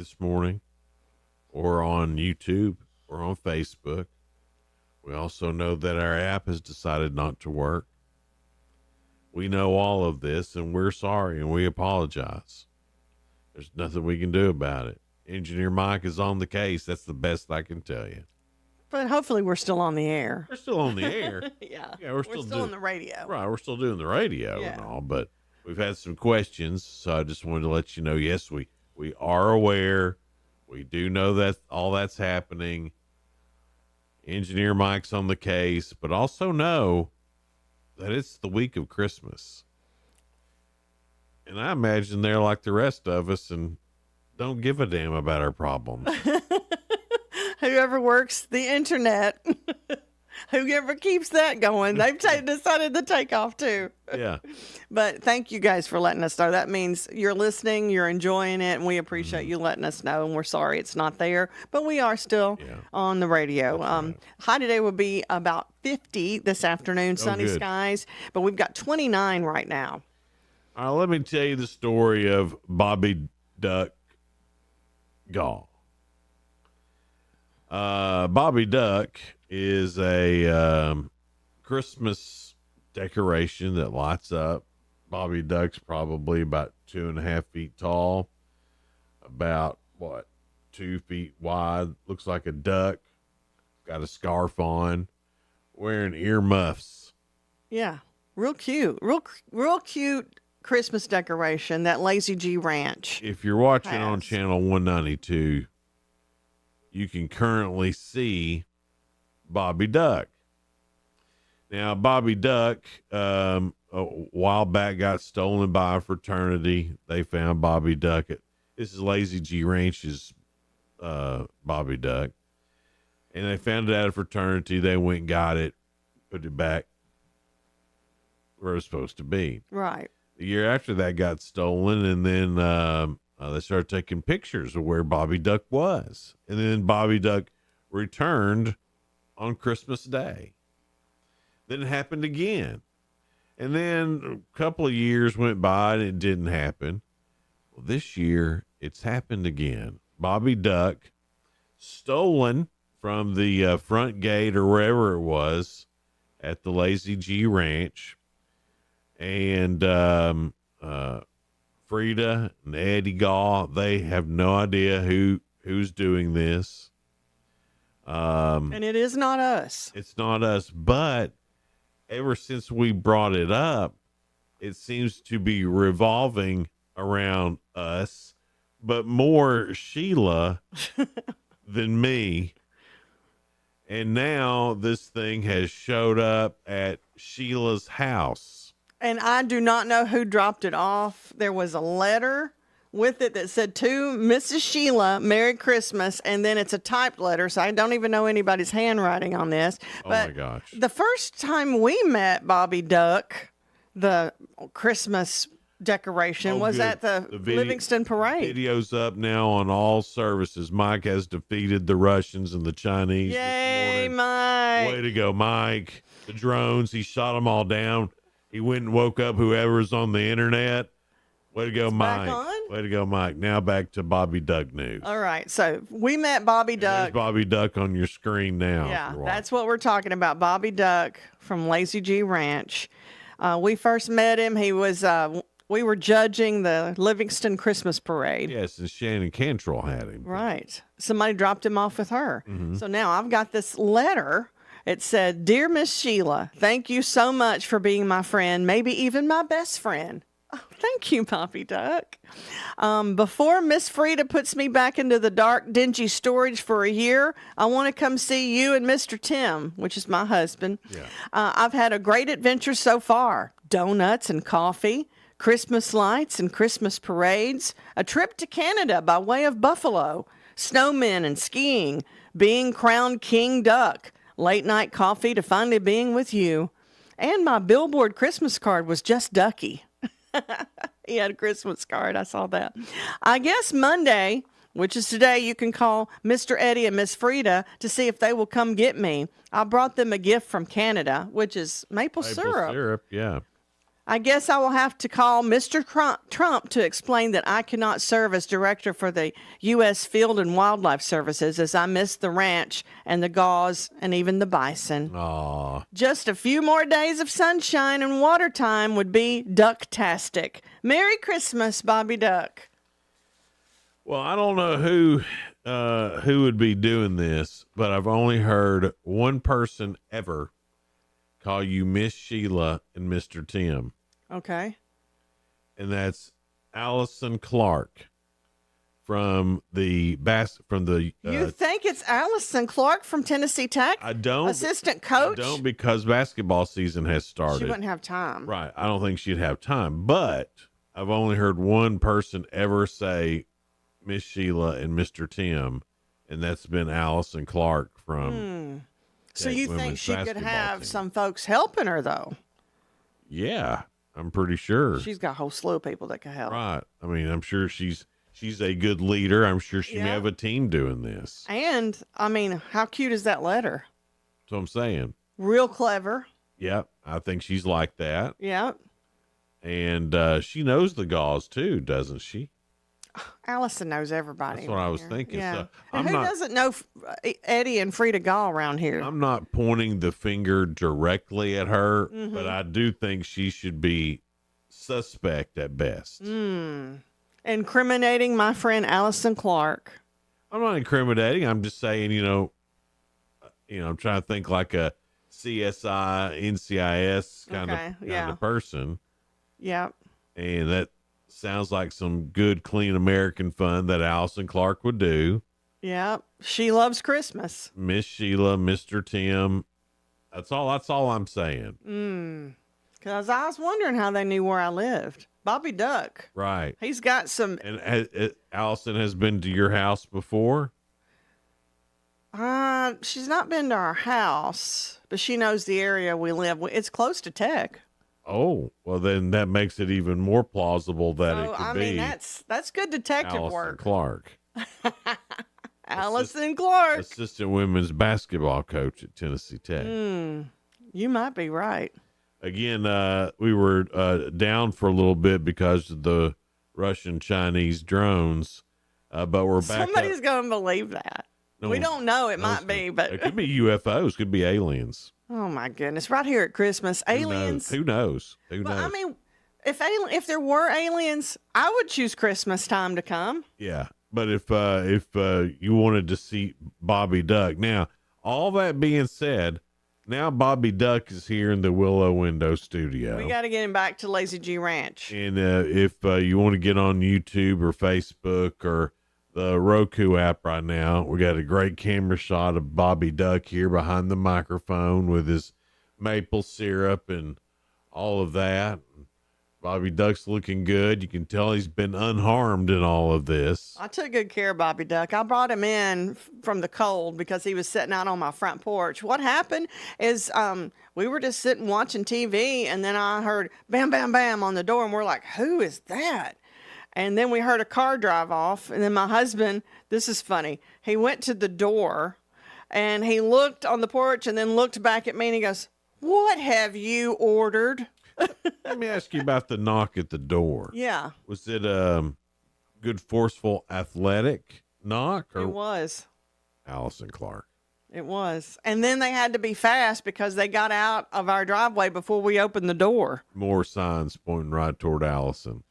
this morning, or on YouTube, or on Facebook. We also know that our app has decided not to work. We know all of this, and we're sorry, and we apologize. There's nothing we can do about it. Engineer Mike is on the case. That's the best I can tell you. But hopefully we're still on the air. We're still on the air. Yeah. Yeah, we're still on the radio. Right, we're still doing the radio and all, but we've had some questions, so I just wanted to let you know, yes, we are aware. We do know that all that's happening. Engineer Mike's on the case, but also know that it's the week of Christmas. And I imagine they're like the rest of us and don't give a damn about our problems. Whoever works the internet, whoever keeps that going, they've decided to take off too. Yeah. But thank you guys for letting us know. That means you're listening, you're enjoying it, and we appreciate you letting us know. And we're sorry it's not there, but we are still on the radio. Right. High today will be about 50 this afternoon, sunny skies, but we've got 29 right now. All right, let me tell you the story of Bobby Duck Gaw. Bobby Duck is a Christmas decoration that lights up. Bobby Duck's probably about 2.5 feet tall, about 2 feet wide. Looks like a duck. Got a scarf on, wearing earmuffs. Yeah, real cute, real cute Christmas decoration that Lazy G Ranch. If you're watching on channel 192. You can currently see Bobby Duck. Now, Bobby Duck, a while back, got stolen by a fraternity. They found Bobby Duck. This is Lazy G Ranch's Bobby Duck. And they found it at a fraternity. They went and got it, put it back where it was supposed to be. Right. The year after that got stolen, and then they started taking pictures of where Bobby Duck was. And then Bobby Duck returned on Christmas Day. Then it happened again. And then a couple of years went by and it didn't happen. Well, this year, it's happened again. Bobby Duck, stolen from the front gate or wherever it was at the Lazy G Ranch. And Frida and Eddie Gaw, they have no idea who's doing this. And it is not us. It's not us, but ever since we brought it up, it seems to be revolving around us, but more Sheila than me. And now this thing has showed up at Sheila's house. And I do not know who dropped it off. There was a letter with it that said, to Mrs. Sheila, Merry Christmas. And then it's a typed letter, so I don't even know anybody's handwriting on this. But my gosh. The first time we met Bobby Duck, the Christmas decoration was at the Livingston Parade. Video's up now on all services. Mike has defeated the Russians and the Chinese. Yay, this morning. Mike. Way to go, Mike. The drones, he shot them all down. He went and woke up whoever's on the internet. Way to go, Mike. Way to go, Mike. Now back to Bobby Duck news. All right. So we met Bobby Duck. There's Bobby Duck on your screen now. Yeah, that's what we're talking about. Bobby Duck from Lazy G Ranch. We first met him. He was, we were judging the Livingston Christmas Parade. Yes, and Shannon Cantrell had him. Right. Somebody dropped him off with her. Mm-hmm. So now I've got this letter. It said, Dear Miss Sheila, thank you so much for being my friend, maybe even my best friend. Oh, thank you, Bobby Duck. Before Miss Frida puts me back into the dark, dingy storage for a year, I want to come see you and Mr. Tim, which is my husband. Yeah. I've had a great adventure so far. Donuts and coffee, Christmas lights and Christmas parades, a trip to Canada by way of Buffalo, snowmen and skiing, being crowned King Duck, late night coffee to finally being with you. And my billboard Christmas card was just Ducky. He had a Christmas card. I saw that. I guess Monday, which is today, you can call Mr. Eddie and Miss Frida to see if they will come get me. I brought them a gift from Canada, which is maple syrup. Yeah. I guess I will have to call Mr. Trump to explain that I cannot serve as director for the U.S. Field and Wildlife Services as I miss the ranch and the gauze and even the bison. Aw. Just a few more days of sunshine and water time would be ducktastic. Merry Christmas, Bobby Duck. Well, I don't know who would be doing this, but I've only heard one person ever call you Miss Sheila and Mr. Tim. Okay. And that's Allison Clark from the You think it's Allison Clark from Tennessee Tech? I don't. Assistant coach? I don't, because basketball season has started. She wouldn't have time. Right. I don't think she'd have time. But I've only heard one person ever say Miss Sheila and Mr. Tim, and that's been Allison Clark from So you think women's she could basketball have team. some folks helping her, though? Yeah, I'm pretty sure. She's got a whole slew of people that can help. Right. I mean, I'm sure she's a good leader. I'm sure she may Yeah. have a team doing this. And, I mean, how cute is that letter? That's what I'm saying. Real clever. Yep. I think she's like that. Yeah. And she knows the gauze too, doesn't she? Allison knows everybody. That's what I around was here. thinking. Yeah. So And I'm who not- doesn't know Eddie and Frida Gall around here? I'm not pointing the finger directly at her, Mm-hmm. but I do think she should be suspect at best. Incriminating my friend Allison Clark. I'm not incriminating. I'm just saying, I'm trying to think like a CSI, NCIS Okay, yeah. of person. Yeah. And that sounds like some good, clean American fun that Allison Clark would do. Yeah. She loves Christmas. Miss Sheila, Mr. Tim. That's all I'm saying. Because I was wondering how they knew where I lived. Bobby Duck. Right. He's got some. And Allison has been to your house before? She's not been to our house, but she knows the area we live. It's close to Tech. Oh, well, then that makes it even more plausible that it So, could I be mean, that's good detective Allison work. Clark, Allison Clark. assistant women's basketball coach at Tennessee Tech. You might be right. Again, we were down for a little bit because of the Russian Chinese drones, but we're back Somebody's up. going to believe that. No We one don't know. It knows might be, but it could be UFOs, could be aliens. oh my goodness! Right here at Christmas, aliens. Who knows? Who Well, knows? I mean, if there were aliens, I would choose Christmas time to come. Yeah, but if you wanted to see Bobby Duck, now all that being said, now Bobby Duck is here in the Willow Window Studio. We got to get him back to Lazy G Ranch. And if you want to get on YouTube or Facebook or the Roku app right now, we got a great camera shot of Bobby Duck here behind the microphone with his maple syrup and all of that. Bobby Duck's looking good. You can tell he's been unharmed in all of this. I took good care of Bobby Duck. I brought him in from the cold because he was sitting out on my front porch. What happened is we were just sitting watching TV, and then I heard bam, bam, bam on the door, and we're like, who is that? And then we heard a car drive off, and then my husband, this is funny, he went to the door, and he looked on the porch and then looked back at me, and he goes, what have you ordered? Let me ask you about the knock at the door. Yeah, Was it good, forceful, athletic knock it or was. Allison Clark? It was. And then they had to be fast because they got out of our driveway before we opened the door. More signs pointing right toward Allison.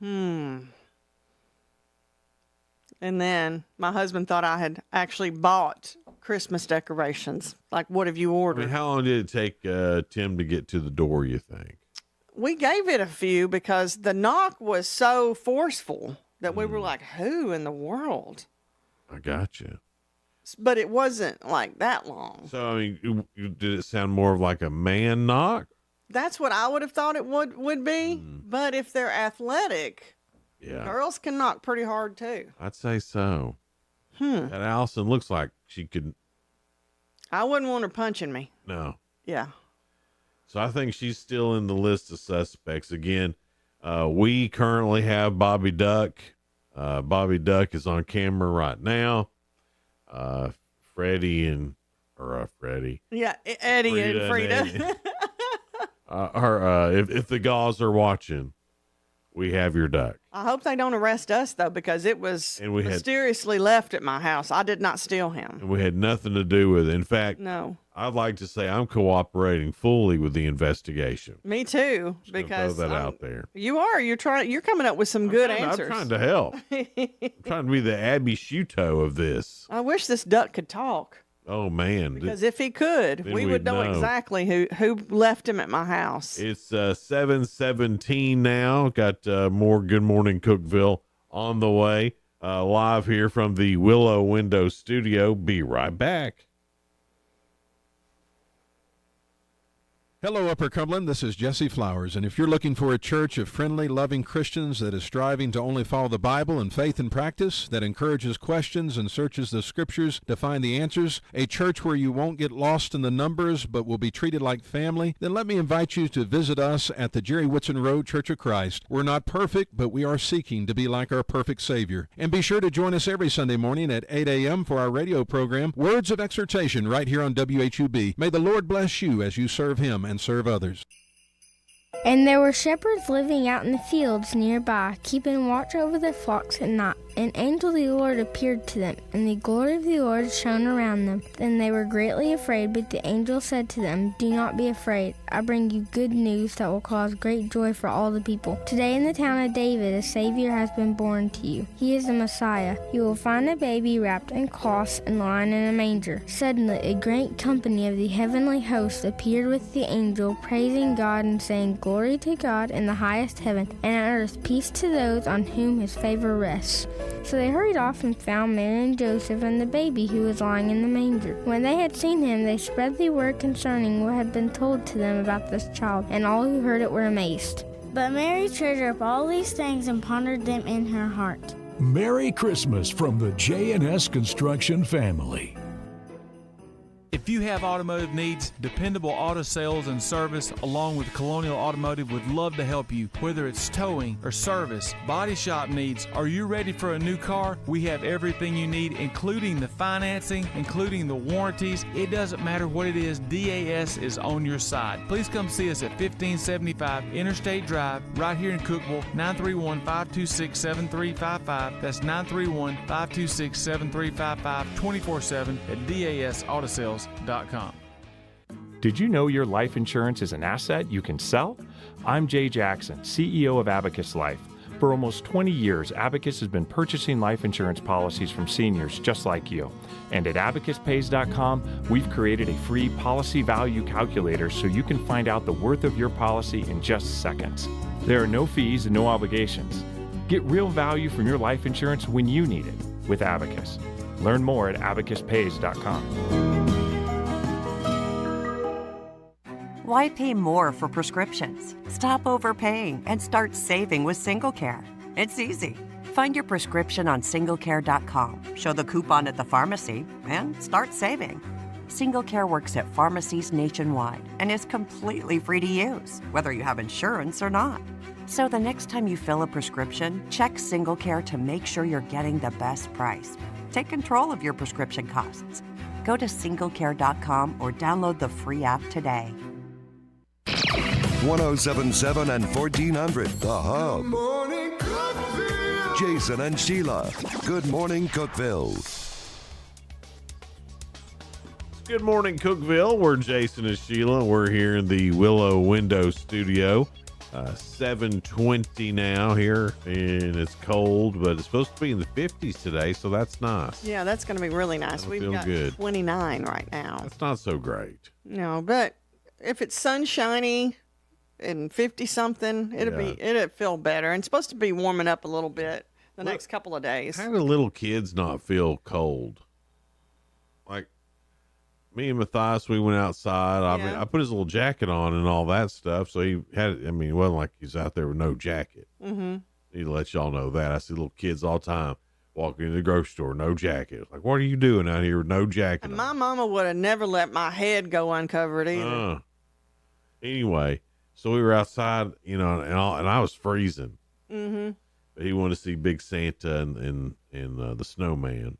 And then my husband thought I had actually bought Christmas decorations. Like, what have you I ordered? mean, how long did it take Tim to get to the door, you think? We gave it a few because the knock was so forceful that we were like, who in the world? I got you. But it wasn't like that long. So, I mean, did it sound more of like a man knock? That's what I would have thought it would be. But if they're athletic, Yeah, girls can knock pretty hard too. I'd say so. That Allison looks like she could. I wouldn't want her punching me. No. Yeah. So I think she's still in the list of suspects. Again, we currently have Bobby Duck. Bobby Duck is on camera right now. Freddie. Yeah, Eddie and Frida. if the Gaws are watching, we have your duck. I hope they don't arrest us, though, because it was And we had- mysteriously left at my house. I did not steal him. And we had nothing to do with it. In fact, No. I'd like to say I'm cooperating fully with the investigation. Me too, Just gonna because throw that out there. you are. You're coming up with some good answers. I'm trying to help. I'm trying to be the Abby Shuto of this. I wish this duck could talk. Oh man. Because if he could, then we we'd would know know. exactly who left him at my house. It's 7:17 now. Got more Good Morning Cookeville on the way. Live here from the Willow Window Studio. Be right back. Hello, Upper Cumberland. This is Jesse Flowers, and if you're looking for a church of friendly, loving Christians that is striving to only follow the Bible in faith and practice, that encourages questions and searches the Scriptures to find the answers, a church where you won't get lost in the numbers but will be treated like family, then let me invite you to visit us at the Jerry Whitson Road Church of Christ. We're not perfect, but we are seeking to be like our perfect Savior. And be sure to join us every Sunday morning at 8 a.m. for our radio program, Words of Exhortation, right here on WHUB. May the Lord bless you as you serve Him and serve others. And there were shepherds living out in the fields nearby, keeping watch over their flocks at night. An angel of the Lord appeared to them, and the glory of the Lord shone around them. Then they were greatly afraid, but the angel said to them, "Do not be afraid. I bring you good news that will cause great joy for all the people. Today in the town of David a Savior has been born to you. He is the Messiah. You will find a baby wrapped in cloths and lying in a manger." Suddenly a great company of the heavenly host appeared with the angel, praising God and saying, "Glory to God in the highest heaven, and on earth peace to those on whom his favor rests." So they hurried off and found Mary and Joseph and the baby who was lying in the manger. When they had seen him, they spread the word concerning what had been told to them about this child, and all who heard it were amazed. But Mary treasured up all these things and pondered them in her heart. Merry Christmas from the J&S Construction family. If you have automotive needs, Dependable Auto Sales and Service along with Colonial Automotive would love to help you. Whether it's towing or service, body shop needs, are you ready for a new car? We have everything you need, including the financing, including the warranties. It doesn't matter what it is, DAS is on your side. Please come see us at 1575 Interstate Drive right here in Cookeville, 931-526-7355. That's 931-526-7355, 24/7 at DASAutosales.com. Did you know your life insurance is an asset you can sell? I'm Jay Jackson, CEO of Abacus Life. For almost 20 years, Abacus has been purchasing life insurance policies from seniors just like you. And at abacuspays.com, we've created a free policy value calculator so you can find out the worth of your policy in just seconds. There are no fees and no obligations. Get real value from your life insurance when you need it with Abacus. Learn more at abacuspays.com. Why pay more for prescriptions? Stop overpaying and start saving with SingleCare. It's easy. Find your prescription on singlecare.com, show the coupon at the pharmacy, and start saving. SingleCare works at pharmacies nationwide and is completely free to use, whether you have insurance or not. So the next time you fill a prescription, check SingleCare to make sure you're getting the best price. Take control of your prescription costs. Go to singlecare.com or download the free app today. 1077 and 1400, The Hub. Jason and Sheila. Good Morning Cookeville. Good morning, Cookeville. We're Jason and Sheila. We're here in the Willow Window Studio. 7:20 now here, and it's cold, but it's supposed to be in the 50s today, so that's nice. Yeah, that's going to be really nice. That'll We've feel got good. 29 right now. That's not so great. No, but if it's sunshiny and 50 something, it'll feel better. And it's supposed to be warming up a little bit the next couple of days. How do little kids not feel cold? Like me and Matthias, we went outside. I mean, I put his little jacket on and all that stuff. So he had, I mean, it wasn't like he's out there with no jacket. Mm-hmm. Need to let y'all know that. I see little kids all the time walking into the grocery store, no jacket. Like, what are you doing out here with no jacket And on? my mama would have never let my head go uncovered either. Anyway, so we were outside, you know, and I was freezing. Mm-hmm. But he wanted to see Big Santa and the snowman.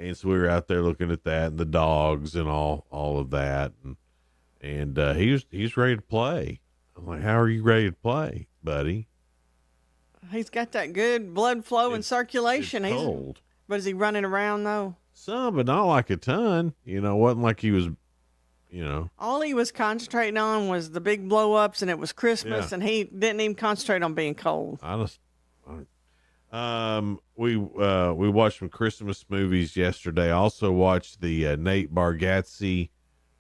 And so we were out there looking at that and the dogs and all of that. and he's ready to play. I'm like, how are you ready to play, buddy? He's got that good blood flow and circulation. It's cold. But is he running around though? Some, but not like a ton. You know, wasn't like he was, you know. All he was concentrating on was the big blow ups, and it was Christmas, Yeah. and he didn't even concentrate on being cold. We watched some Christmas movies yesterday. I also watched the Nate Bargatze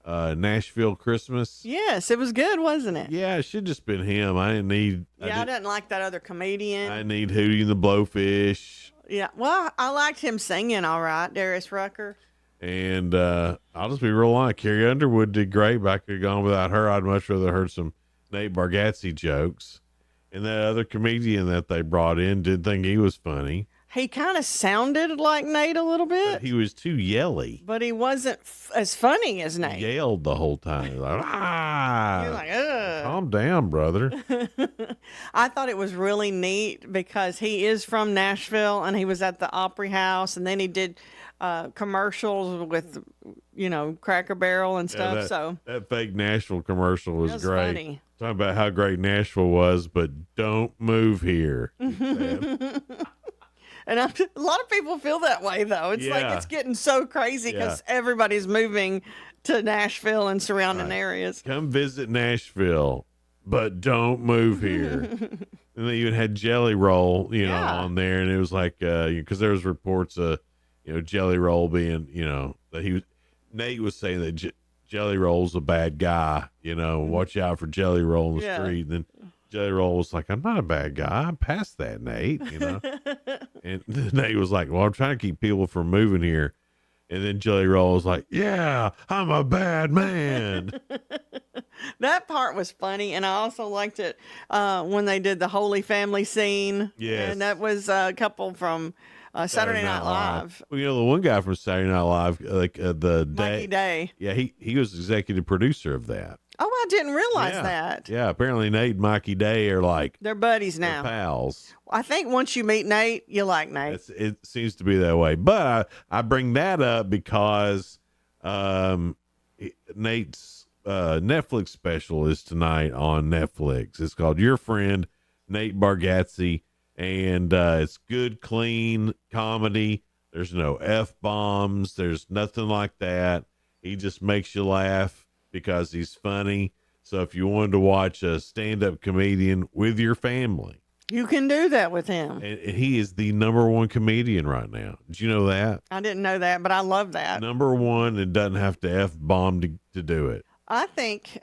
Nashville Christmas. Yes, it was good, wasn't it? Yeah, it should just been him. I didn't like that other comedian. I need Hootie and the Blowfish. Yeah, well, I liked him singing all right, Darius Rucker. And I'll just be real honest. Carrie Underwood did great, but I could have gone without her. I'd much rather heard some Nate Bargatze jokes. And that other comedian that they brought in didn't think he was funny. He kind of sounded like Nate a little bit, He was too yelly. but he wasn't as funny as Nate. He yelled the whole time. Like, He was like, ugh. calm down, brother. I thought it was really neat because he is from Nashville and he was at the Opry House, and then he did commercials with, Cracker Barrel and stuff. That fake Nashville commercial was was great. funny. Talking about how great Nashville was, but don't move here. And a lot of people feel that way, though. It's like Yeah. it's getting so crazy because everybody's moving to Nashville and surrounding areas. Come visit Nashville, but don't move here. And they even had Jelly Roll, on there, and it was like, because there was reports of, Jelly Roll being, that Nate was saying that Jelly Roll's a bad guy, watch out for Jelly Roll in the street. And then Jelly Roll was like, I'm not a bad guy. I'm past that, Nate, And Nate was like, well, I'm trying to keep people from moving here. And then Jelly Roll was like, yeah, I'm a bad man. That part was funny, and I also liked it when they did the Holy Family scene. Yes. And that was a couple from Saturday Night Live. Well, the one guy from Saturday Night Live, the Mikey Day. Yeah, he was executive producer of that. Oh, I didn't realize that. Yeah, apparently Nate and Mikey Day are like They're buddies they're now. pals. I think once you meet Nate, you like Nate. It seems to be that way. But I bring that up because Nate's Netflix special is tonight on Netflix. It's called Your Friend, Nate Bargatze, and it's good, clean comedy. There's no F-bombs. There's nothing like that. He just makes you laugh because he's funny. So if you wanted to watch a stand-up comedian with your family, You can do that with him. and he is the #1 comedian right now. Did you know that? I didn't know that, but I love that. #1, and doesn't have to F-bomb to do it. I think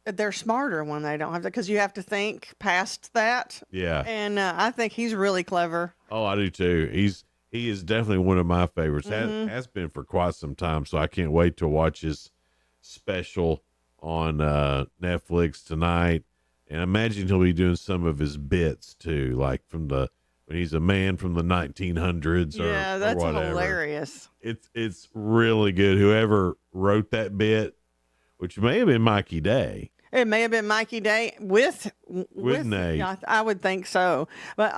they're smarter when they don't have to, because you have to think past that. Yeah. And I think he's really clever. Oh, I do too. He is definitely one of my favorites. Has been for quite some time. So I can't wait to watch his special on Netflix tonight. And I imagine he'll be doing some of his bits too, like when he's a man from the 1900s. Yeah, or that's whatever. hilarious. It's really good. Whoever wrote that bit, which may have been Mikey Day. It may have been Mikey Day with Nate. Yeah, I would think so. But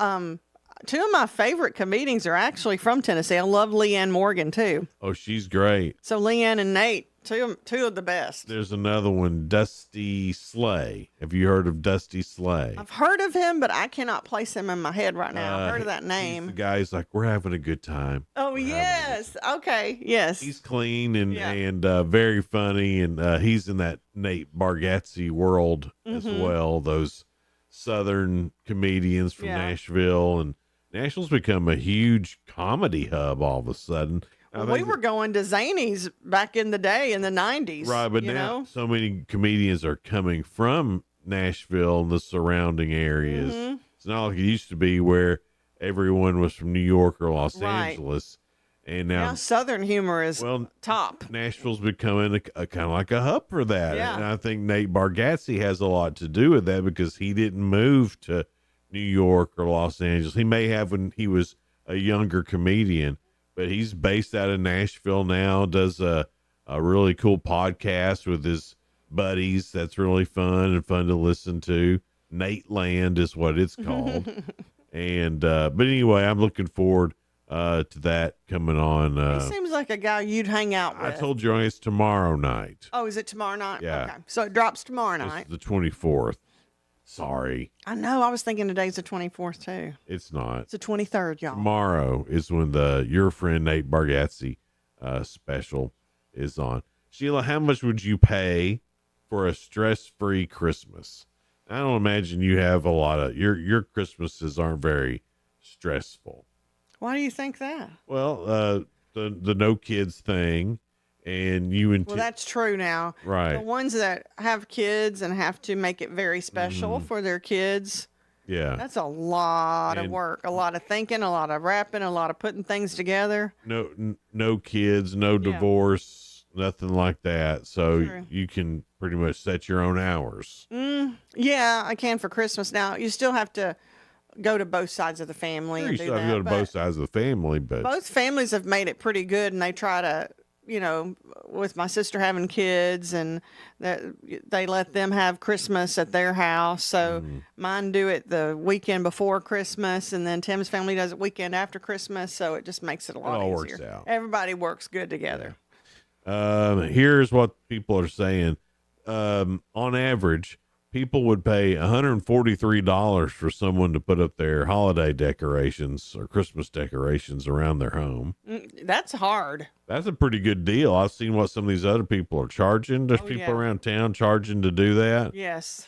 two of my favorite comedians are actually from Tennessee. I love Leanne Morgan too. Oh, she's great. So Leanne and Nate, two of the best. There's another one, Dusty Slay. Have you heard of Dusty Slay? I've heard of him, but I cannot place him in my head right now. I've heard of that He's name. the guy's like, we're having a good time. Oh, yes. Okay. Yes. He's clean and Yeah. very funny, and he's in that Nate Bargatze world as well. Those Southern comedians from Yeah. Nashville, and Nashville's become a huge comedy hub all of a sudden. I We think were going to Zany's back in the day in the 90s. right, but you now know? so many comedians are coming from Nashville and the surrounding areas. Mm-hmm. It's not like it used to be where everyone was from New York or Los Right. Angeles, and Now now Southern humor is top. Nashville's becoming a kind of like a hub for that. Yeah. And I think Nate Bargatze has a lot to do with that because he didn't move to New York or Los Angeles. He may have when he was a younger comedian, but he's based out of Nashville now, does a really cool podcast with his buddies. That's really fun and fun to listen to. Nate Land is what it's called. And, but anyway, I'm looking forward to that coming on. He seems like a guy you'd hang out with. I told you it's tomorrow night. Oh, is it tomorrow night? Yeah. Okay. So it drops tomorrow It's night. the 24th. Sorry. I know. I was thinking today's the 24th, too. It's not. It's the 23rd, y'all. Tomorrow is when your friend Nate Bargatze special is on. Sheila, how much would you pay for a stress-free Christmas? I don't imagine you have a lot of your Christmases aren't very stressful. Why do you think that? Well, the no kids thing, and you and Well, that's true now. right. The ones that have kids and have to make it very special for their kids, Yeah. that's a lot of And- work, a lot of thinking, a lot of wrapping, a lot of putting things together. No kids, no divorce, nothing like that. So True. you can pretty much set your own hours. Yeah, I can for Christmas. Now, you still have to go to both sides of the family Sure, and you do still have to go that. to But both sides of the family, but both families have made it pretty good, and they try to, with my sister having kids, and they let them have Christmas at their house. So mine do it the weekend before Christmas, and then Tim's family does it weekend after Christmas. So it just makes it a lot all easier. works out. Everybody works good together. here's what people are saying. On average, people would pay $143 for someone to put up their holiday decorations or Christmas decorations around their home. That's hard. That's a pretty good deal. I've seen what some of these other people are charging. There's people yeah. around town charging to do that. Yes.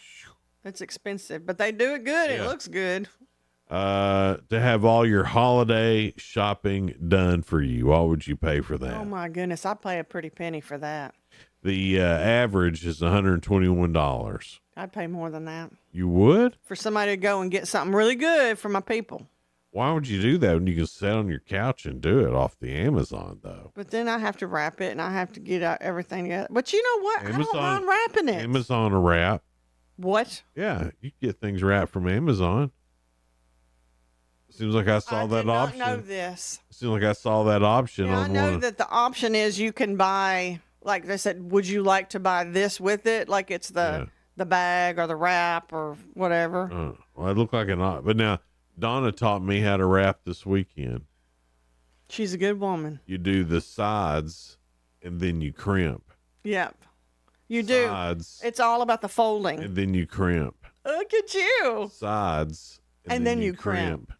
That's expensive, but they do it good. Yeah. It looks good. To have all your holiday shopping done for you, what would you pay for that? Oh my goodness. I pay a pretty penny for that. The average is $121. I'd pay more than that You would? for somebody to go and get something really good for my people. Why would you do that when you can sit on your couch and do it off the Amazon, though? But then I have to wrap it and I have to get everything together. But you know what? I don't mind wrapping it. Amazon a wrap. What? Yeah, you can get things wrapped from Amazon. Seems like I saw that did not option. know this. Seems like I saw that option Yeah, I on know one. that the option is you can buy, like they said, would you like to buy this with it? Like it's the bag or the wrap or whatever. Well, it looked like an option. But now, Donna taught me how to wrap this weekend. She's a good woman. You do the sides and then you crimp. Yep. You do. Sides It's all about the folding. and then you crimp. Look at you. Sides And then you crimp.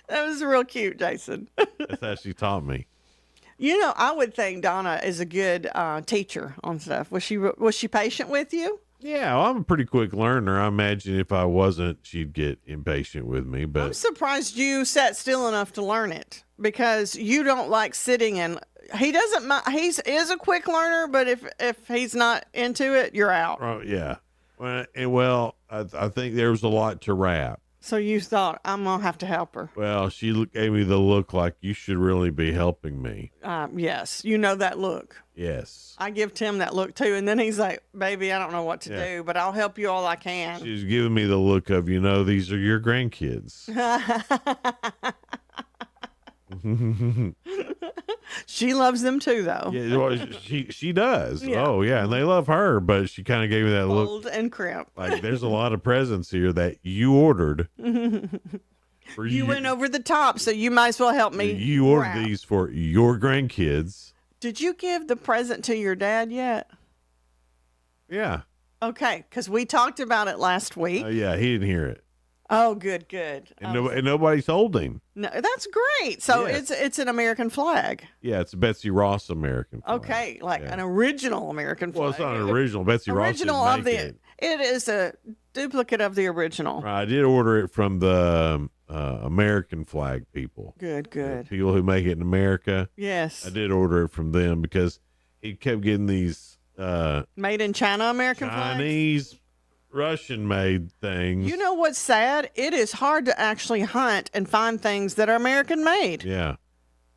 That was real cute, Jason. That's how she taught me. You know, I would think Donna is a good teacher on stuff. Was she patient with you? Yeah, well, I'm a pretty quick learner. I imagine if I wasn't, she'd get impatient with me. I'm But surprised you sat still enough to learn it because you don't like sitting and he doesn't mind. He is a quick learner, but if he's not into it, you're out. yeah. Well, I think there was a lot to wrap. So you thought, I'm going to have to help her. Well, she gave me the look like you should really be helping me. Yes, you know that look. Yes. I give Tim that look too. And then he's like, baby, I don't know what to do, but I'll help you all I can. She's giving me the look of, these are your grandkids. She loves them too, though. Yeah, well, she does. Yeah. Oh, yeah. And they love her, but she kind of gave me that look. Fold and crimp. Like there's a lot of presents here that you ordered. For You went over the top, so you might as well help me. You ordered wrap. these for your grandkids. Did you give the present to your dad yet? Yeah. Okay, because we talked about it last week. Yeah, he didn't hear it. Oh, good. And, and nobody told him. No, that's great. So Yes. it's an American flag. Yeah, it's a Betsy Ross American flag. Okay, like Yeah. an original American flag. Well, it's not an original. Betsy Ross didn't original of make the. it. It is a duplicate of the original. Right, I did order it from the American flag people. Good. People who make it in America. Yes. I did order it from them because he kept getting these Made in China American flags. Chinese, Russian-made things. You know what's sad? It is hard to actually hunt and find things that are American made. Yeah.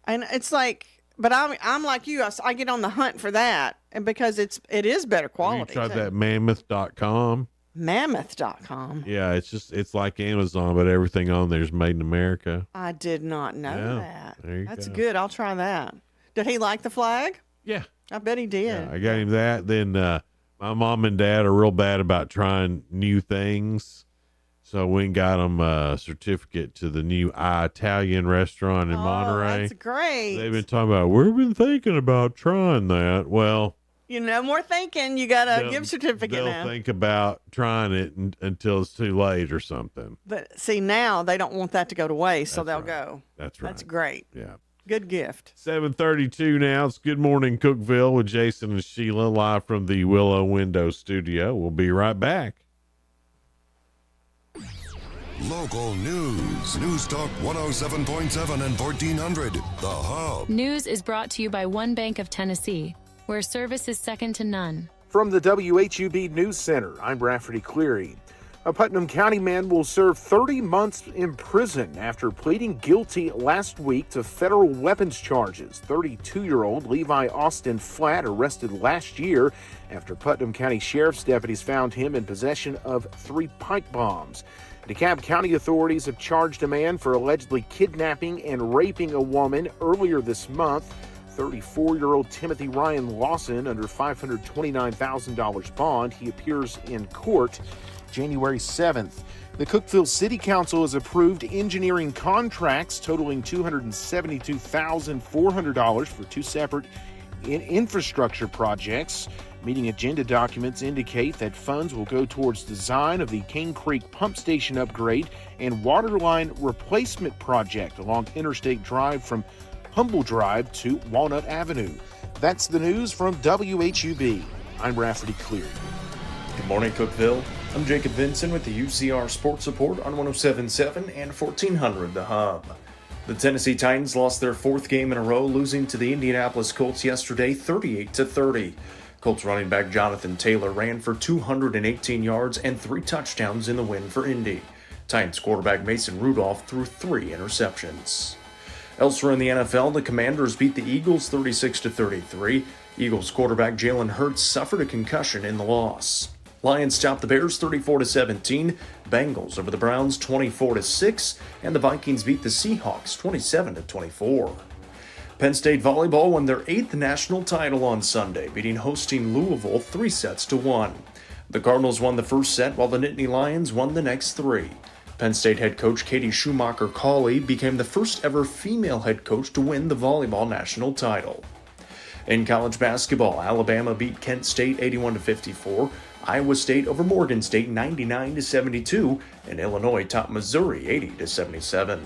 And it's like, but I'm like you. I get on the hunt for that, and because it is better Have quality. you tried too. that mammoth.com? Mammoth.com. Yeah, it's like Amazon, but everything on there is made in America. I did not know Yeah, that. there you That's go. good. I'll try that. Did he like the flag? Yeah. I bet he did. Yeah, I got him that. Then my mom and dad are real bad about trying new things. So we got them a certificate to the new Italian restaurant in Monterey. That's great. They've been talking about, we've been thinking about trying that. Well, no more thinking. You got a gift certificate they'll now. think about trying it until it's too late or something. But see, now they don't want that to go to waste, so they'll right. go. That's right. That's great. Yeah. Good gift. 7:32 now. It's Good Morning Cookeville with Jason and Sheila live from the Willow Window Studio. We'll be right back. Local news. News Talk 107.7 and 1400. The Hub. News is brought to you by One Bank of Tennessee, where service is second to none. From the WHUB News Center, I'm Rafferty Cleary. A Putnam County man will serve 30 months in prison after pleading guilty last week to federal weapons charges. 32-year-old Levi Austin Flatt arrested last year after Putnam County Sheriff's deputies found him in possession of 3 pipe bombs. DeKalb County authorities have charged a man for allegedly kidnapping and raping a woman earlier this month. 34-year-old Timothy Ryan Lawson under $529,000 bond. He appears in court January 7th. The Cookeville City Council has approved engineering contracts totaling $272,400 for 2 separate infrastructure projects. Meeting agenda documents indicate that funds will go towards design of the Cane Creek Pump Station upgrade and water line replacement project along Interstate Drive from Humble Drive to Walnut Avenue. That's the news from WHUB. I'm Rafferty Cleary. Good morning, Cookeville. I'm Jacob Vinson with the UCR Sports Report on 107.7 and 1400 The Hub. The Tennessee Titans lost their 4th game in a row, losing to the Indianapolis Colts yesterday 38-30. Colts running back Jonathan Taylor ran for 218 yards and 3 touchdowns in the win for Indy. Titans quarterback Mason Rudolph threw 3 interceptions. Elsewhere in the NFL, the Commanders beat the Eagles 36-33. Eagles quarterback Jalen Hurts suffered a concussion in the loss. Lions topped the Bears 34-17, Bengals over the Browns 24-6, and the Vikings beat the Seahawks 27-24. Penn State volleyball won their 8th national title on Sunday, beating hosting Louisville 3-1. The Cardinals won the first set while the Nittany Lions won the next 3. Penn State head coach Katie Schumacher-Cawley became the first ever female head coach to win the volleyball national title. In college basketball, Alabama beat Kent State 81-54, Iowa State over Morgan State 99-72, and Illinois topped Missouri 80-77.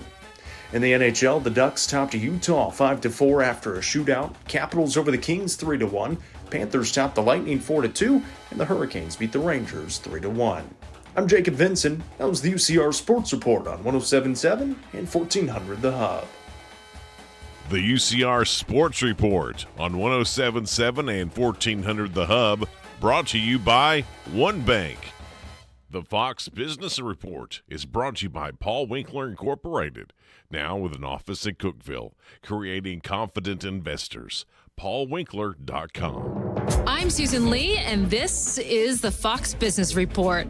In the NHL, the Ducks topped Utah 5-4 after a shootout, Capitals over the Kings 3-1, Panthers topped the Lightning 4-2, and the Hurricanes beat the Rangers 3-1. I'm Jacob Vinson. That was the UCR Sports Report on 107.7 and 1400 The Hub. The UCR Sports Report on 107.7 and 1400 The Hub, brought to you by One Bank. The Fox Business Report is brought to you by Paul Winkler Incorporated, now with an office in Cookeville, creating confident investors. PaulWinkler.com. I'm Susan Lee, and this is the Fox Business Report.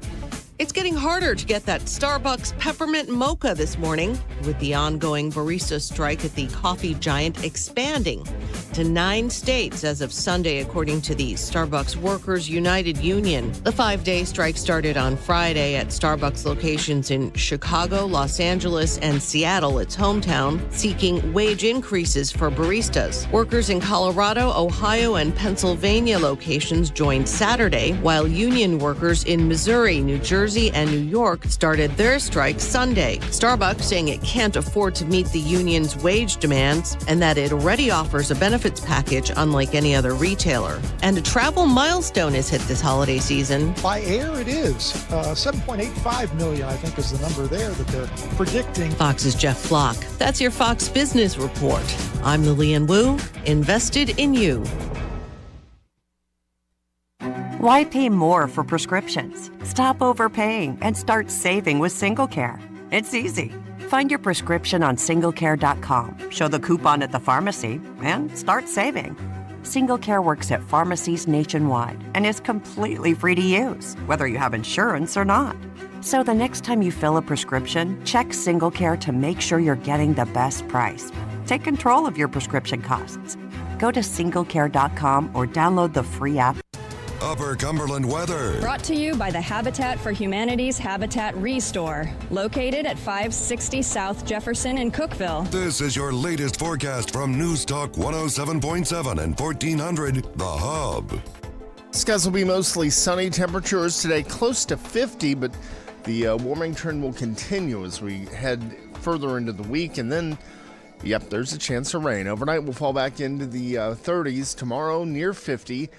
It's getting harder to get that Starbucks peppermint mocha this morning, with the ongoing barista strike at the coffee giant expanding to 9 states as of Sunday, according to the Starbucks Workers United Union. The 5-day strike started on Friday at Starbucks locations in Chicago, Los Angeles, and Seattle, its hometown, seeking wage increases for baristas. Workers in Colorado, Ohio, and Pennsylvania locations joined Saturday, while union workers in Missouri, New Jersey, and New York started their strike Sunday. Starbucks saying it can't afford to meet the union's wage demands and that it already offers a benefits package unlike any other retailer. And a travel milestone is hit this holiday season. By air, it is. 7.85 million, I think, is the number there that they're predicting. Fox's Jeff Flock. That's your Fox Business Report. I'm Lillian Wu, invested in you. Why pay more for prescriptions? Stop overpaying and start saving with SingleCare. It's easy. Find your prescription on SingleCare.com, show the coupon at the pharmacy, and start saving. SingleCare works at pharmacies nationwide and is completely free to use, whether you have insurance or not. So the next time you fill a prescription, check SingleCare to make sure you're getting the best price. Take control of your prescription costs. Go to SingleCare.com or download the free app. Upper Cumberland weather. Brought to you by the Habitat for Humanity's Habitat Restore, located at 560 South Jefferson in Cookeville. This is your latest forecast from News Talk 107.7 and 1400 The Hub. Skies will be mostly sunny. Temperatures today close to 50, but the warming trend will continue as we head further into the week. And then, yep, there's a chance of rain. Overnight, we'll fall back into the 30s. Tomorrow, near 50.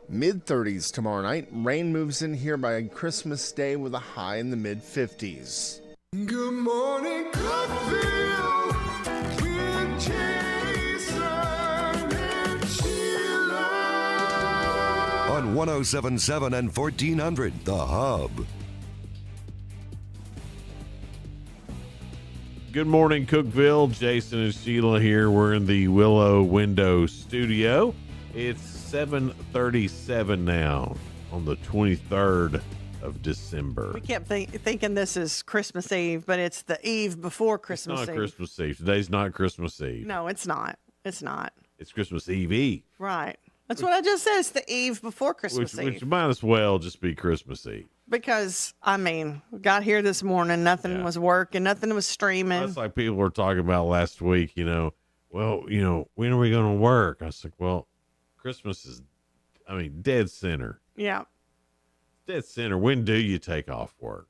Mid-30s tomorrow night. Rain moves in here by Christmas Day with a high in the mid-50s. Good morning, Cookeville, with Jason and Sheila. On 107.7 and 1400, The Hub. Good morning, Cookeville. Jason and Sheila here. We're in the Willow Window Studio. It's 7:37 now on the 23rd of December. We kept thinking this is Christmas Eve, but it's the eve before Christmas It's not Eve. Christmas Eve. Today's not Christmas Eve. No, it's not. It's not. It's Christmas Eve. Right. That's what I just said. It's the eve before Christmas Eve. Which might as well just be Christmas Eve. Because, I mean, we got here this morning, nothing was working, nothing was streaming. That's like people were talking about last week, when are we going to work? I was like, well, Christmas is, dead center. Yeah. Dead center. When do you take off work?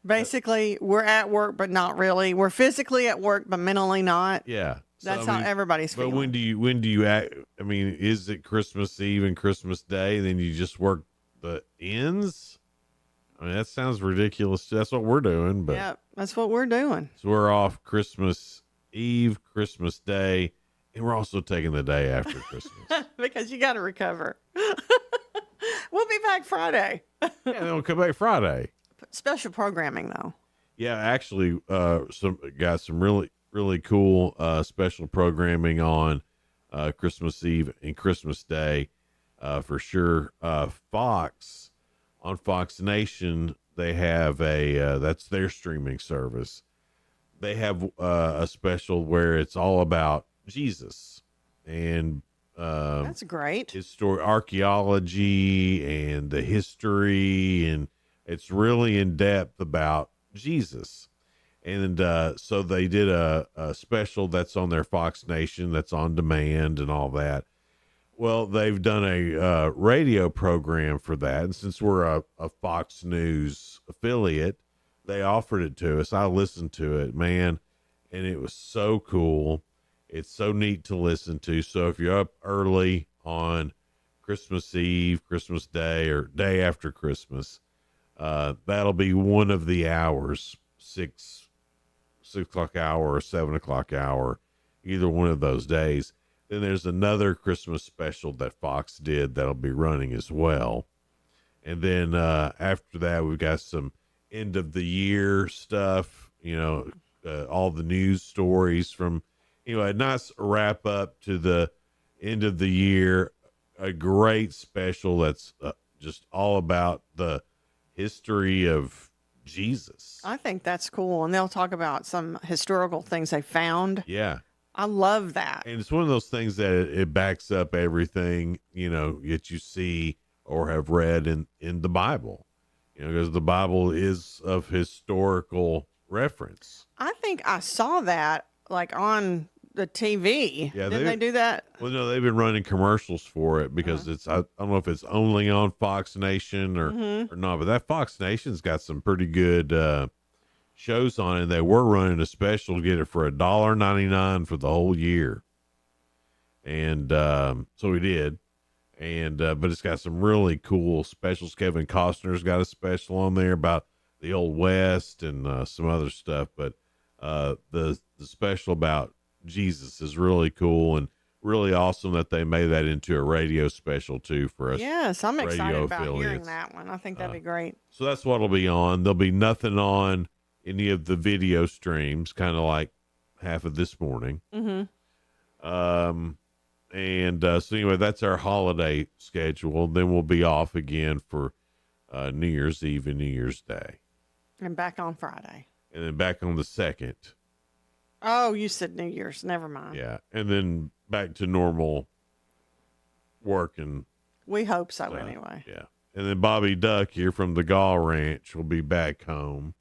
Basically, we're at work, but not really. We're physically at work, but mentally not. Yeah. That's how everybody's feeling. But when do you act? Is it Christmas Eve and Christmas Day? Then you just work the ends? That sounds ridiculous. That's what we're doing. But yeah, that's what we're doing. So we're off Christmas Eve, Christmas Day, and we're also taking the day after Christmas. Because you got to recover. We'll be back Friday. Yeah, then we'll come back Friday. Special programming, though. Yeah, actually, got some really cool special programming on Christmas Eve and Christmas Day for sure. Fox, on Fox Nation, they have that's their streaming service. They have a special where it's all about Jesus and that's great. His story, archaeology, and the history, and it's really in depth about Jesus. And so they did a special that's on their Fox Nation, that's on demand and all that. Well, they've done a radio program for that. And since we're a Fox News affiliate, they offered it to us. I listened to it, man, and it was so cool. It's so neat to listen to. So if you're up early on Christmas Eve, Christmas Day, or day after Christmas, that'll be one of the hours, 6 o'clock hour or 7 o'clock hour, either one of those days. Then there's another Christmas special that Fox did that'll be running as well. And then after that, we've got some end of the year stuff, all the news stories from, a nice wrap up to the end of the year. A great special that's just all about the history of Jesus. I think that's cool. And they'll talk about some historical things they found. Yeah. I love that. And it's one of those things that it backs up everything, that you see or have read in the Bible, because the Bible is of historical reference. I think I saw that on the TV. Yeah, Didn't they do that? Well, no, they've been running commercials for it because it's, I don't know if it's only on Fox Nation or not, but that Fox Nation's got some pretty good shows on it. They were running a special to get it for $1.99 for the whole year. And so we did. And but it's got some really cool specials. Kevin Costner's got a special on there about the Old West and some other stuff. But the special about Jesus is really cool and really awesome that they made that into a radio special too for us. Yes, I'm excited about hearing affiliates. that one. I think that'd be great. So that's what'll be on. There'll be nothing on any of the video streams, kind of like half of this morning. Mm-hmm. So anyway, that's our holiday schedule. Then we'll be off again for New Year's Eve and New Year's Day. And back on Friday. And then back on the 2nd. Oh, you said New Year's. Never mind. Yeah. And then back to normal working We hope so anyway. Yeah. And then Bobby Duck here from the Gall Ranch will be back home.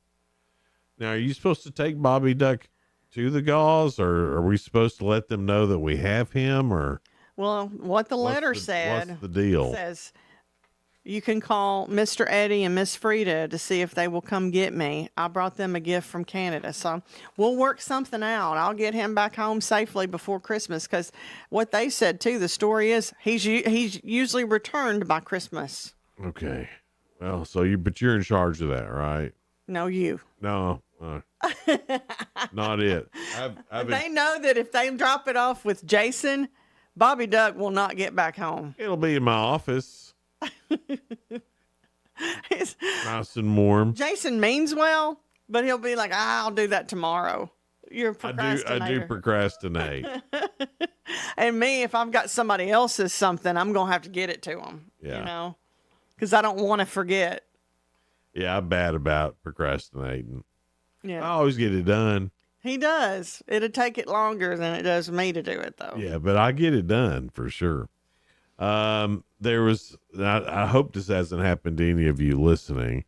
Now, are you supposed to take Bobby Duck to the Galls, or are we supposed to let them know that we have him, or? Well, what the letter said. What's the deal? Says you can call Mr. Eddie and Miss Frida to see if they will come get me. I brought them a gift from Canada, so we'll work something out. I'll get him back home safely before Christmas, because what they said too, the story is he's usually returned by Christmas. Okay. Well, but you're in charge of that, right? No, you. No, not it. They know that if they drop it off with Jason, Bobby Duck will not get back home. It'll be in my office. Nice and warm. Jason means well, but he'll be like, I'll do that tomorrow. You're a procrastinator. I do procrastinate. And me, if I've got somebody else's something, I'm going to have to get it to them. Yeah. You know, because I don't want to forget. Yeah, I'm bad about procrastinating. Yeah. I always get it done. He does. It'll take it longer than it does me to do it, though. Yeah, but I get it done for sure. I hope this hasn't happened to any of you listening.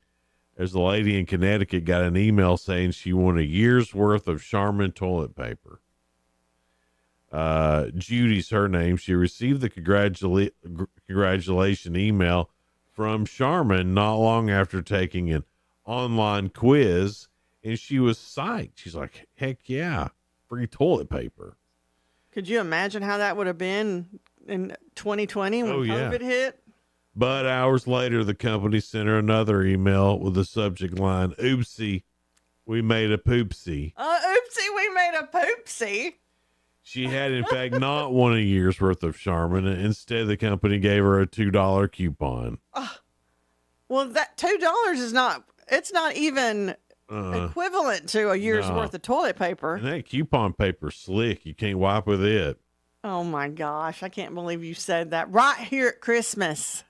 There's a lady in Connecticut got an email saying she won a year's worth of Charmin toilet paper. Judy's her name. She received the congratulation email from Charmin not long after taking an online quiz, and she was psyched. She's like, heck yeah, free toilet paper. Could you imagine how that would have been in 2020 when COVID hit? But hours later, the company sent her another email with the subject line, oopsie, we made a poopsie. Oopsie, we made a poopsie. She had, in fact, not won a year's worth of Charmin. Instead, the company gave her a $2 coupon. Well, that $2 is not even equivalent to a year's worth of toilet paper. And that coupon paper's slick. You can't wipe with it. Oh, my gosh. I can't believe you said that. Right here at Christmas.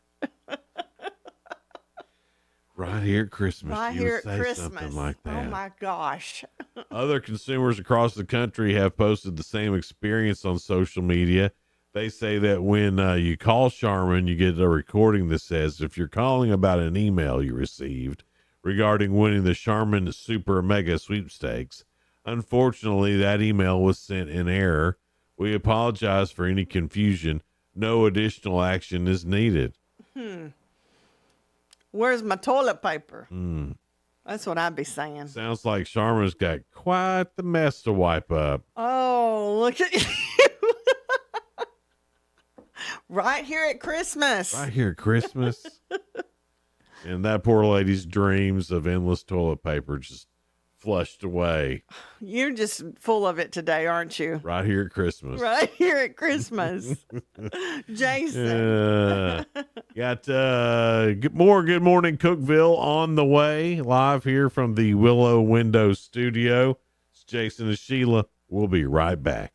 Right here at Christmas. Right you here would at say Christmas. something like that. Oh, my gosh. Other consumers across the country have posted the same experience on social media. They say that when you call Charmin, you get a recording that says, if you're calling about an email you received regarding winning the Charmin Super Mega Sweepstakes, unfortunately, that email was sent in error. We apologize for any confusion. No additional action is needed. Where's my toilet paper? That's what I'd be saying. Sounds like Charmin's got quite the mess to wipe up. Oh, look at you. Right here at Christmas. Right here at Christmas. And that poor lady's dreams of endless toilet paper just flushed away. You're just full of it today, aren't you? Right here at Christmas. Right here at Christmas. Jason. Got Good Morning Cookeville on the way, live here from the Willow Window Studio. It's Jason and Sheila. We'll be right back.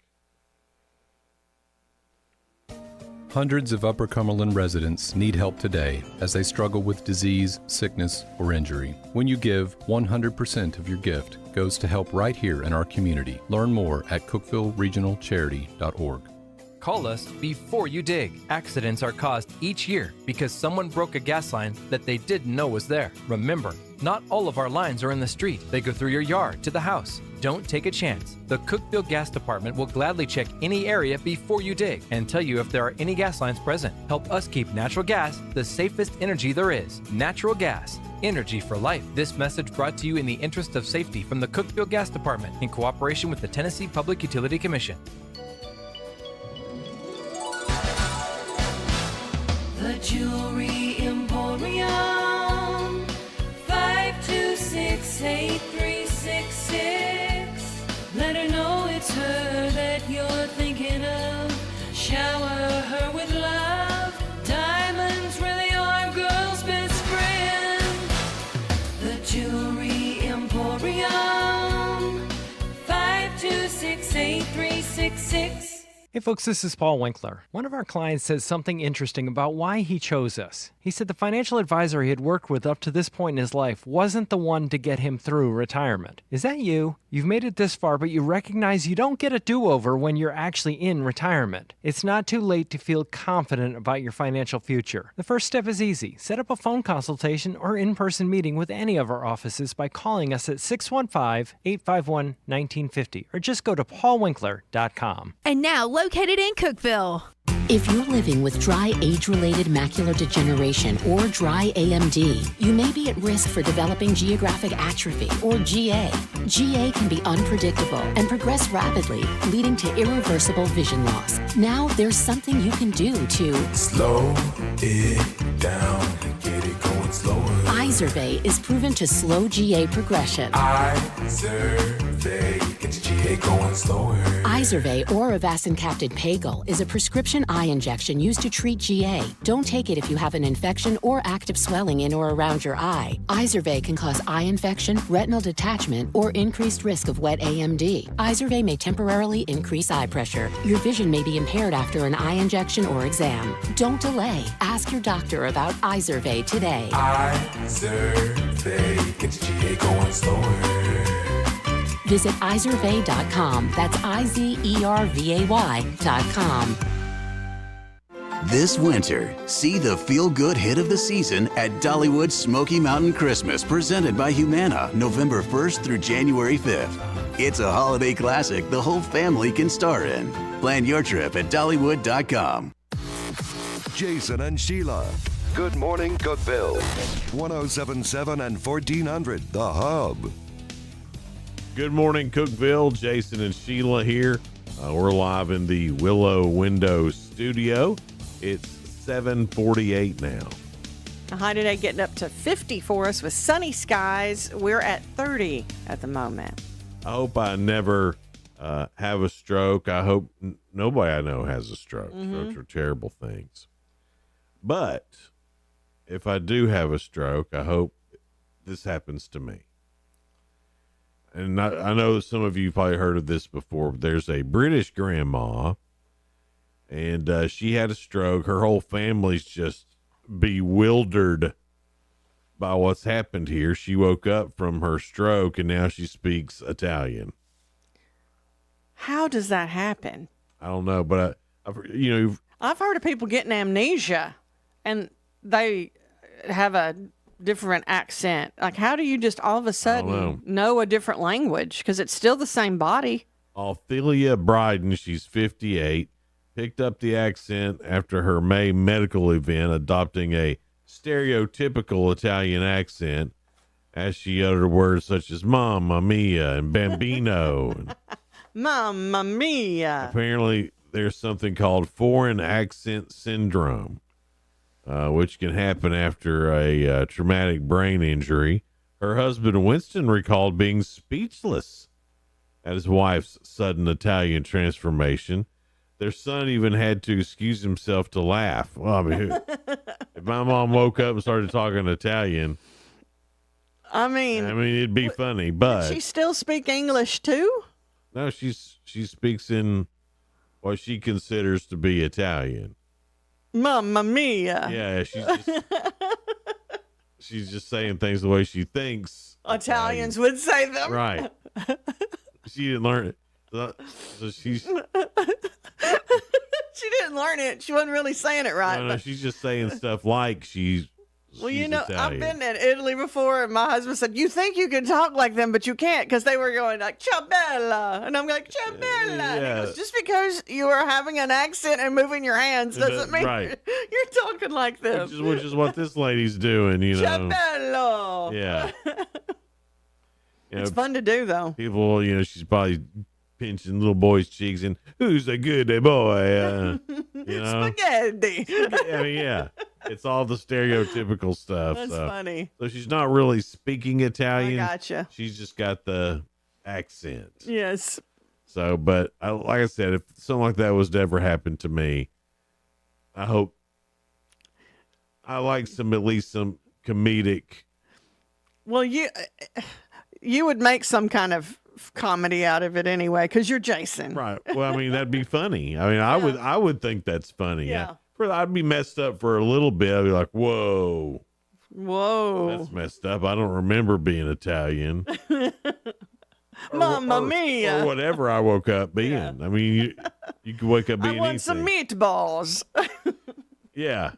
Hundreds of Upper Cumberland residents need help today as they struggle with disease, sickness, or injury. When you give, 100% of your gift goes to help right here in our community. Learn more at CookevilleRegionalCharity.org. Call us before you dig. Accidents are caused each year because someone broke a gas line that they didn't know was there. Remember, not all of our lines are in the street. They go through your yard to the house. Don't take a chance. The Cookeville Gas Department will gladly check any area before you dig and tell you if there are any gas lines present. Help us keep natural gas the safest energy there is. Natural gas. Energy for life. This message brought to you in the interest of safety from the Cookeville Gas Department in cooperation with the Tennessee Public Utility Commission. The Jewelry Emporium, 526-8366. Let her know it's her that you're thinking of. Shower her with love. Diamonds really are girl's best friend. The Jewelry Emporium, 526-8366. Hey folks, this is Paul Winkler. One of our clients says something interesting about why he chose us. He said the financial advisor he had worked with up to this point in his life wasn't the one to get him through retirement. Is that you? You've made it this far, but you recognize you don't get a do-over when you're actually in retirement. It's not too late to feel confident about your financial future. The first step is easy. Set up a phone consultation or in-person meeting with any of our offices by calling us at 615-851-1950 or just go to paulwinkler.com. And now located in Cookeville. If you're living with dry age-related macular degeneration or dry AMD, you may be at risk for developing geographic atrophy or GA. GA can be unpredictable and progress rapidly, leading to irreversible vision loss. Now there's something you can do to slow it down, get it going slower. Izervay is proven to slow GA progression. Izervay, get your GA going slower. Izervay or avacincaptad pagel is a prescription eye injection used to treat GA. Don't take it if you have an infection or active swelling in or around your eye. Izervay can cause eye infection, retinal detachment, or increased risk of wet AMD. Izervay may temporarily increase eye pressure. Your vision may be impaired after an eye injection or exam. Don't delay. Ask your doctor about Izervay today. Izervay, get your GA going slower. Visit Izervay.com. That's IZERVAY.com. This winter, see the feel-good hit of the season at Dollywood Smoky Mountain Christmas, presented by Humana, November 1st through January 5th. It's a holiday classic the whole family can star in. Plan your trip at Dollywood.com. Jason and Sheila. Good morning, Cookeville. 1077 and 1400, The Hub. Good morning, Cookeville. Jason and Sheila here. We're live in the Willow Window studio. It's 7:48 now. The high today getting up to 50 for us with sunny skies. We're at 30 at the moment. I hope I never have a stroke. I hope nobody I know has a stroke. Strokes are terrible things. But if I do have a stroke, I hope this happens to me. And I know some of you probably heard of this before. But there's a British grandma, and she had a stroke. Her whole family's just bewildered by what's happened here. She woke up from her stroke, and now she speaks Italian. How does that happen? I don't know, but I've heard of people getting amnesia, and they have a different accent. Like, how do you just all of a sudden know a different language? Because it's still the same body. Ophelia Bryden, she's 58, picked up the accent after her May medical event, adopting a stereotypical Italian accent as she uttered words such as Mamma Mia and Bambino. Mamma Mia. Apparently, there's something called foreign accent syndrome, which can happen after a traumatic brain injury. Her husband, Winston, recalled being speechless at his wife's sudden Italian transformation. Their son even had to excuse himself to laugh. Well, I mean, if my mom woke up and started talking Italian, I mean, it'd be funny, but... Does she still speak English, too? No, she speaks in what she considers to be Italian. Mamma Mia. Yeah, she's just saying things the way she thinks Italians would say them. Right. She didn't learn it. So she's... She didn't learn it. She wasn't really saying it right. No, she's just saying stuff like she's Well, Italian. I've been in Italy before, and my husband said, you think you can talk like them, but you can't, because they were going like, ciao bella. And I'm like, ciao bella. And he goes, just because you are having an accent and moving your hands doesn't mean you're talking like them. Which is what this lady's doing, you know. Ciao bello. Yeah. It's fun to do, though. People, she's probably pinching little boys' cheeks and, who's a good boy? Spaghetti. I mean, yeah. It's all the stereotypical stuff. That's funny. So she's not really speaking Italian. I gotcha. She's just got the accent. Yes. So, but like I said, if something like that was to ever happen to me, I hope I like at least some comedic. Well, you would make some kind of comedy out of it anyway, because you're Jason. Right. Well, I mean, that'd be funny. I mean, I would think that's funny. Yeah. I'd be messed up for a little bit. I'd be like, whoa, that's messed up. I don't remember being Italian. Mamma mia. Or whatever I woke up being. Yeah. I mean, you could wake up being I want anything. some meatballs. Yeah.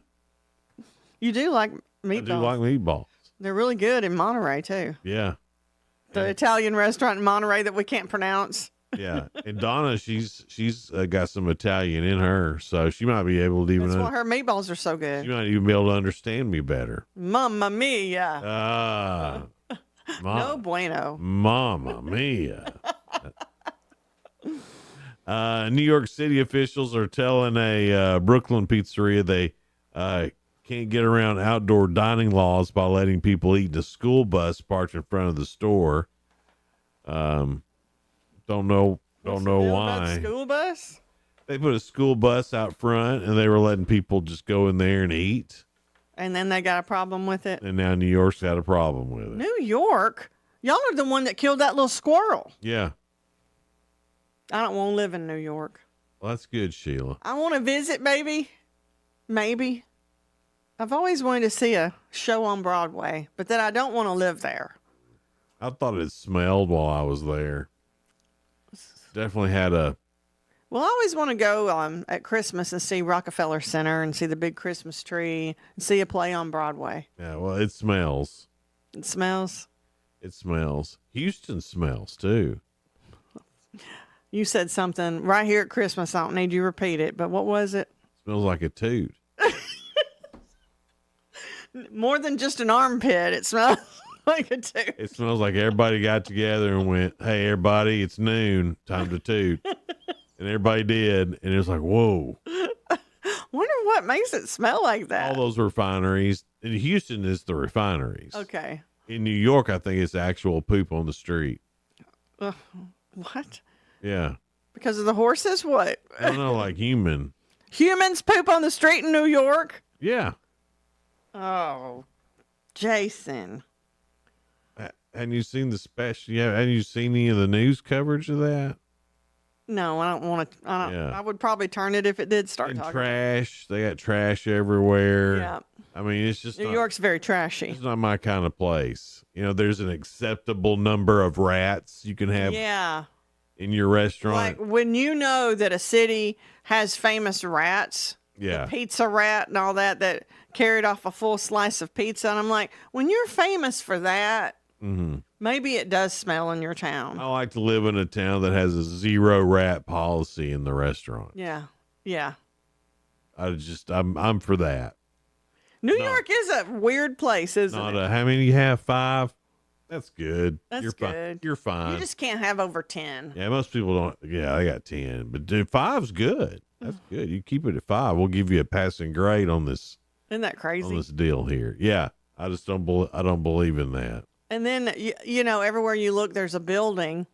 You do like meatballs. I do like meatballs. They're really good in Monterey, too. Yeah. The Italian restaurant in Monterey that we can't pronounce. Yeah. And Donna, she's got some Italian in her, so she might be able to even. That's why her meatballs are so good. She might even be able to understand me better. Mamma mia. No bueno. Mamma mia. New York City officials are telling a Brooklyn pizzeria they can't get around outdoor dining laws by letting people eat in a school bus parked in front of the store. Don't know why. School bus? They put a school bus out front and they were letting people just go in there and eat. And then they got a problem with it. And now New York's got a problem with it. New York? Y'all are the one that killed that little squirrel. Yeah. I don't want to live in New York. Well, that's good, Sheila. I want to visit, maybe. I've always wanted to see a show on Broadway, but then I don't want to live there. I thought it smelled while I was there. Definitely had a... Well, I always want to go at Christmas and see Rockefeller Center and see the big Christmas tree and see a play on Broadway. Yeah, well, it smells. It smells? It smells. Houston smells, too. You said something right here at Christmas. I don't need you to repeat it, but what was it? Smells like a toot. More than just an armpit. It smells like a toot. It smells like everybody got together and went, hey, everybody, it's noon. Time to toot. And everybody did. And it was like, whoa. Wonder what makes it smell like that. All those refineries. In Houston, is the refineries. Okay. In New York, I think it's actual poop on the street. What? Yeah. Because of the horses? What? I don't know, like human. Humans poop on the street in New York? Yeah. Oh, Jason. Hadn't you seen the special? Yeah. Hadn't you seen any of the news coverage of that? No, I don't want to. I would probably turn it if it did start and talking. Trash. They got trash everywhere. Yeah. I mean, it's just New York's very trashy. It's not my kind of place. You know, there's an acceptable number of rats you can have. Yeah. In your restaurant. Like when you know that a city has famous rats. Yeah. The pizza rat and all that carried off a full slice of pizza. And I'm like, when you're famous for that, maybe it does smell in your town. I like to live in a town that has a 0 rat policy in the restaurant. Yeah. Yeah. I'm for that. New York is a weird place, isn't it? How many you have? 5? That's good. That's You're good. You're fine. You just can't have over 10. Yeah, most people don't. Yeah, I got 10. But dude, 5's good. That's good. You keep it at 5. We'll give you a passing grade on this. Isn't that crazy? On this deal here. Yeah. I just don't believe in that. And then, you know, everywhere you look, there's a building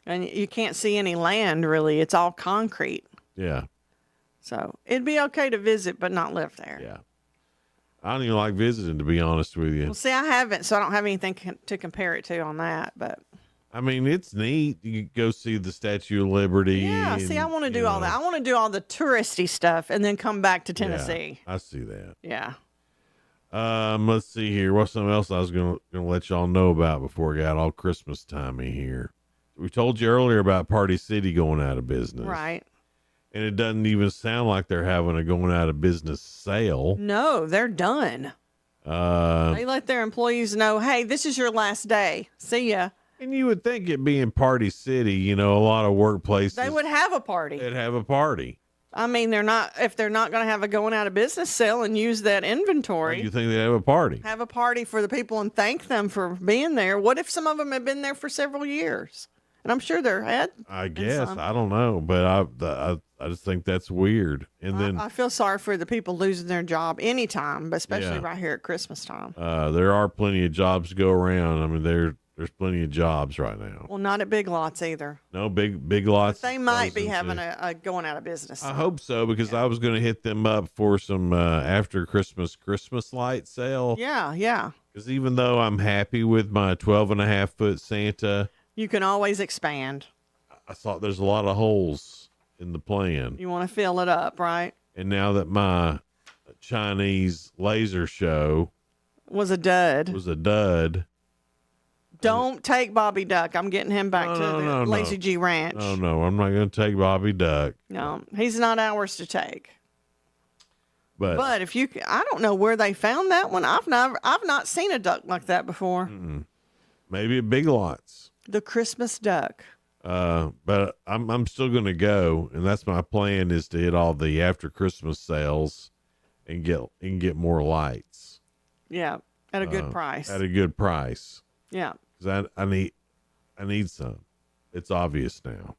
and you can't see any land really. It's all concrete. Yeah. So it'd be okay to visit, but not live there. Yeah. I don't even like visiting, to be honest with you. Well, see, I haven't, so I don't have anything to compare it to on that. But I mean, it's neat. You can go see the Statue of Liberty. Yeah, see, I want to do all that. I want to do all the touristy stuff and then come back to Tennessee. Yeah, I see that. Yeah. Let's see here. What's something else I was gonna let y'all know about before we got all Christmas timey here? We told you earlier about Party City going out of business. Right. And it doesn't even sound like they're having a going out of business sale. No, they're done. They let their employees know, hey, this is your last day. See ya. And you would think it being Party City, you know, a lot of workplaces. They would have a party. They'd have a party. I mean, if they're not going to have a going out of business sale and use that inventory. You think they'd have a party? Have a party for the people and thank them for being there. What if some of them have been there for several years? And I'm sure they're had. I guess. I don't know. But I just think that's weird. And then I feel sorry for the people losing their job anytime, but especially right here at Christmas time. There are plenty of jobs to go around. I mean, there's plenty of jobs right now. Well, not at Big Lots either. No, big Lots. But they might be having a going out of business. I hope so, because I was going to hit them up for some after Christmas light sale. Yeah, yeah. Because even though I'm happy with my 12.5-foot Santa, You can always expand. I thought there's a lot of holes in the plan. You want to fill it up, right? And now that my Chinese laser show Was a dud. Don't take Bobby Duck. I'm getting him back to the Lazy G Ranch. No, I'm not going to take Bobby Duck. No, he's not ours to take. But if you, I don't know where they found that one. I've not seen a duck like that before. maybe at Big Lots. The Christmas duck. But I'm still going to go, and that's my plan, is to hit all the after Christmas sales and get more lights. Yeah, at a good price. At a good price. Yeah. 'Cause I need some. It's obvious now.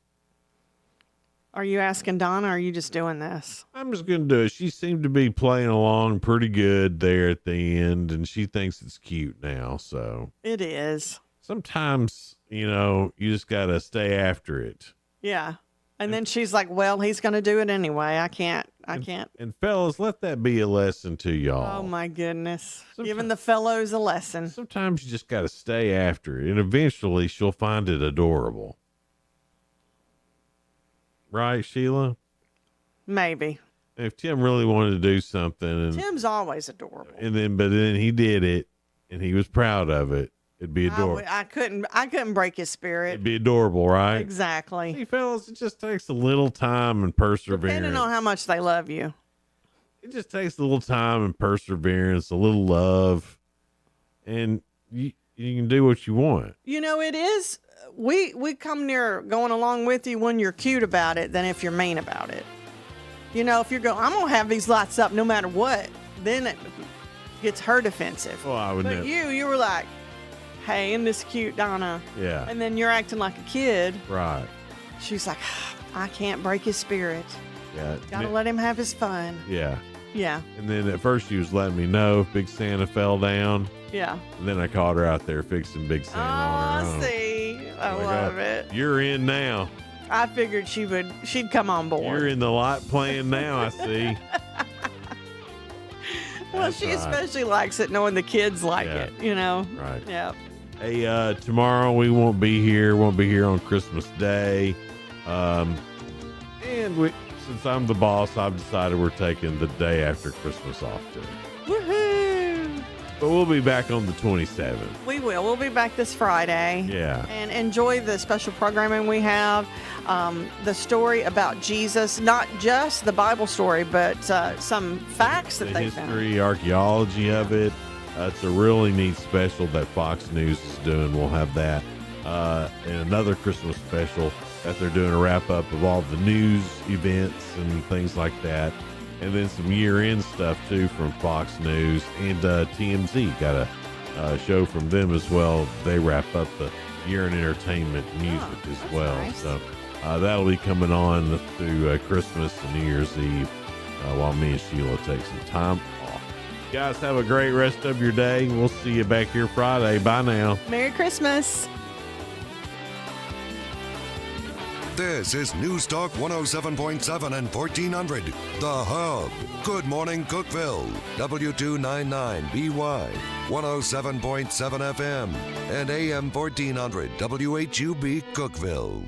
Are you asking Donna, or are you just doing this? I'm just going to do it. She seemed to be playing along pretty good there at the end, and she thinks it's cute now. So it is. Sometimes, you just got to stay after it. Yeah. And then she's like, well, he's going to do it anyway. I can't. And fellas, let that be a lesson to y'all. Oh, my goodness. Giving the fellows a lesson. Sometimes you just got to stay after it, and eventually she'll find it adorable. Right, Sheila? Maybe. If Tim really wanted to do something, and Tim's always adorable. but then he did it, and he was proud of it, it'd be adorable. I couldn't break his spirit. It'd be adorable, right? Exactly. See, fellas, it just takes a little time and perseverance. Depending on how much they love you. It just takes a little time and perseverance, a little love, and you can do what you want. It is. We come near going along with you when you're cute about it than if you're mean about it. If you're going, I'm going to have these lights up no matter what, then it gets her defensive. Well, I would But never. you were like, hey, isn't this cute, Donna? Yeah. And then you're acting like a kid. Right. She's like, I can't break his spirit. Yeah. Gotta let him have his fun. Yeah. Yeah. And then at first she was letting me know if Big Santa fell down. Yeah. And then I caught her out there fixing Big Santa on her own. See, I love it. You're in now. I figured she'd come on board. You're in the light plan now, I see. Well, That's she right. especially likes it knowing the kids like Yeah. it, Right. Yeah. Hey, tomorrow we won't be here. Won't be here on Christmas Day. And since I'm the boss, I've decided we're taking the day after Christmas off too. Woohoo! But we'll be back on the 27th. We will. We'll be back this Friday. Yeah. And enjoy the special programming we have. The story about Jesus, not just the Bible story, but some facts that The they found. history, archaeology of it. It's a really neat special that Fox News is doing. We'll have that. And another Christmas special that they're doing, a wrap up of all the news events and things like that. And then some year-end stuff too from Fox News, and TMZ got a show from them as well. They wrap up the year in entertainment music as well. nice. So that'll be coming on through Christmas and New Year's Eve while me and Sheila take some time off. Guys, have a great rest of your day. We'll see you back here Friday. Bye now. Merry Christmas. This is News Talk 107.7 and 1400. The Hub. Good morning, Cookeville. W299BY. 107.7 FM. And AM 1400 WHUB Cookeville.